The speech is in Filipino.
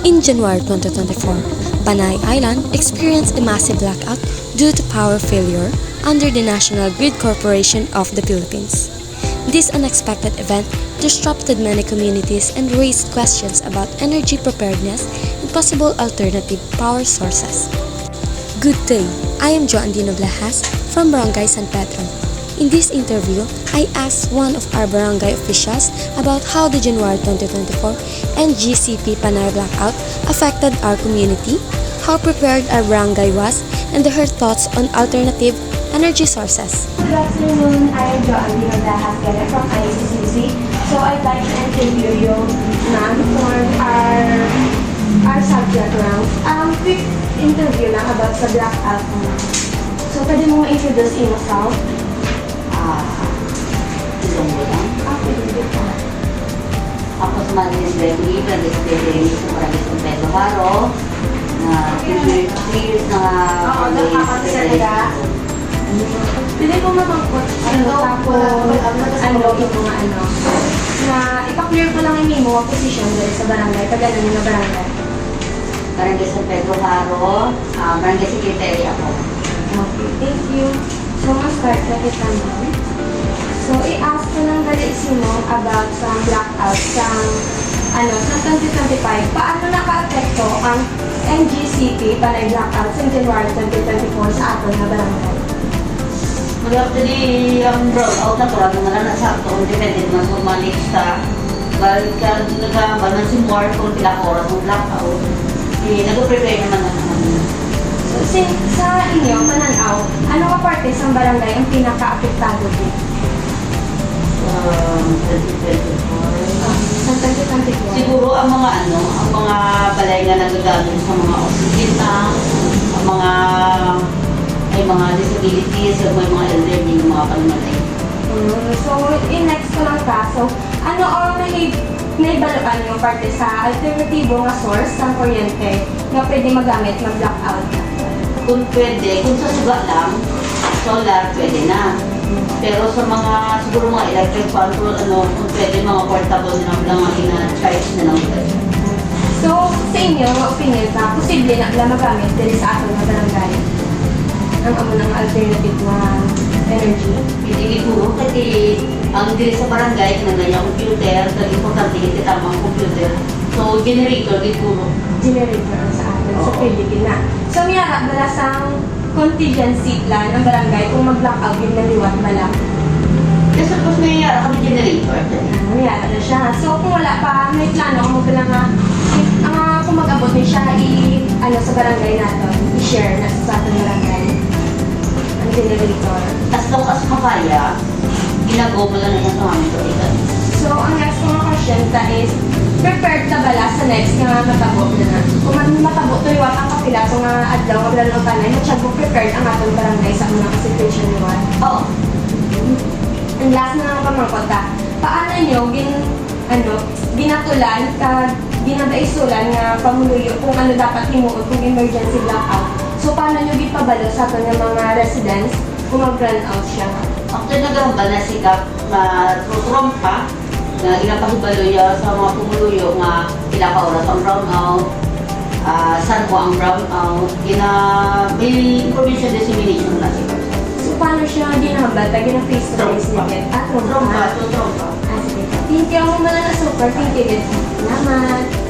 In January 2024, Panay Island experienced a massive blackout due to power failure under the National Grid Corporation of the Philippines. This unexpected event disrupted many communities and raised questions about energy preparedness and possible alternative power sources. Good day, I am Jo Andino Blahas from Barangay San Pedro. In this interview, I asked one of our barangay officials about how the January 2024 NGCP Panay blackout affected our community, how prepared our barangay was, and her thoughts on alternative energy sources. Good afternoon, I am Jo Andino Blahas from ICCC. So I'd like to interview you, ma'am, for our subject round. Quick interview lang about sa blackout mo. So pwede mo ma-introduce yourself? Ilonggo lang. Pwede ka. Ako sa Manila Beverly, President sa Barangay San Pedro Haro, na 3 years na Oo, nakakapagsalita. Pwede ko mamangkot. Tapos, yung mga na ipa-clear ko lang yung mo position dito sa barangay. Pag-alam mo na barangay. Barangay San Pedro Haro, Barangay Secretary ako. Okay, thank you. So, ma-start na kita mo. So, i-ask ko ng mo about sa blackout sa 2025. Paano naka-apekto ang NGCP Panay blackout sa January 2024 sa aton na barangay? Actually, ang brownout na turang naman na sa ato, depende naman kung malista. Balik ka nagkaman ng simwar kung ilang oras ng blackout. Nag-prepare naman na naman. So, sa inyo, pananaw, ano ka parte sa barangay ang pinaka-apektado din? 2024. Sa 2024? Siguro ang mga balay nga nagagamit sa mga opisina, ang mga disabilities, may mga elderly, yung mga palimalay. So, next ko lang ka. So, ano ang naibaluan yung parte sa alternatibo nga source ng kuryente na pwede magamit ng blackout? Kung pwede, kung sa suga lang, solar, pwede na. Pero sa siguro mga electric fan, kung pwede, mga portable na lang ang ina-charge na lang. So, sa inyo, opinion ka, posible na magamit din sa ating mga barangay ang amo ng alternative na energy? Hindi siguro kasi ang diri sa barangay, kinagay ang computer, dahil importante hindi tamang computer. So, generator, siguro. Generator ang sa atin, so pwede din na. So, may harap na lasang contingency plan ng barangay kung mag-blackout yung naliwat ba lang? Kasi suppose may kami generator. May harap na siya. So, kung wala pa, may plano kung kung mag-abot niya siya, sa barangay natin, i-share na sa ating barangay. Ang generator. As long as makaya, ginagawa mo lang na yan sa mga ito. So, ang next mga question is, prepared na bala sa next nga matabo na? Kung matabo, tuliwat ang kapila kung adlaw, kapila ng panay, masyado prepared ang atong barangay sa mga situation niyo. Oo. And last na nga pamangkota, paano nyo ginatulan ginabaisulan nga pamuluyo kung ano dapat himuot kung emergency blackout? So, paano nyo gipabalo sa ato ng mga residents kung mag-run out siya? Actually, nagkaroon na sikap na trumpa na ginapahibalo niya sa mga pumuluyo nga ilang ka oras ang brownout, saan mo ang brownout, may information dissemination na sikap. So, paano siya ginabata? Gina-face-to-face niya? Trumpa. Sige. Thank you. Ako na super. Thank you. Salamat.